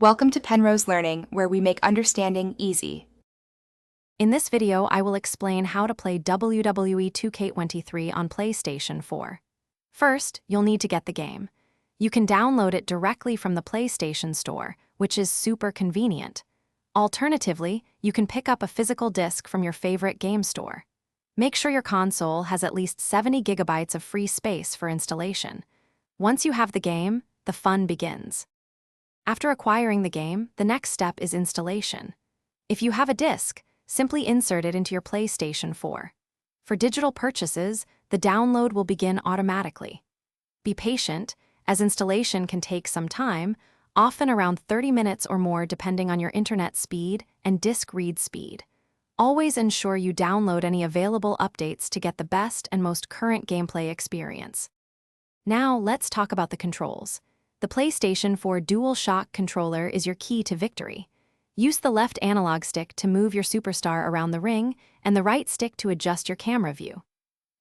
Welcome to Penrose Learning, where we make understanding easy. In this video, I will explain how to play WWE 2K23 on PlayStation 4. First, you'll need to get the game. You can download it directly from the PlayStation Store, which is super convenient. Alternatively, you can pick up a physical disc from your favorite game store. Make sure your console has at least 70 gigabytes of free space for installation. Once you have the game, the fun begins. After acquiring the game, the next step is installation. If you have a disc, simply insert it into your PlayStation 4. For digital purchases, the download will begin automatically. Be patient, as installation can take some time, often around 30 minutes or more depending on your internet speed and disc read speed. Always ensure you download any available updates to get the best and most current gameplay experience. Now, let's talk about the controls. The PlayStation 4 DualShock controller is your key to victory. Use the left analog stick to move your superstar around the ring and the right stick to adjust your camera view.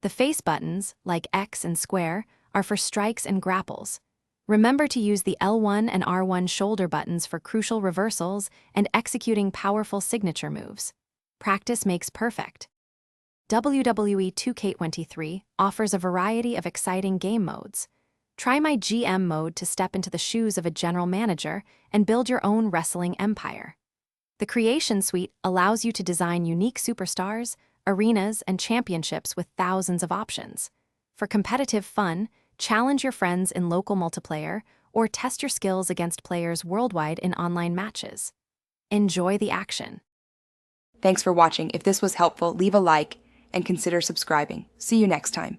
The face buttons, like X and square, are for strikes and grapples. Remember to use the L1 and R1 shoulder buttons for crucial reversals and executing powerful signature moves. Practice makes perfect. WWE 2K23 offers a variety of exciting game modes. Try my GM mode to step into the shoes of a general manager and build your own wrestling empire. The Creation Suite allows you to design unique superstars, arenas, and championships with thousands of options. For competitive fun, challenge your friends in local multiplayer or test your skills against players worldwide in online matches. Enjoy the action. Thanks for watching. If this was helpful, leave a like and consider subscribing. See you next time.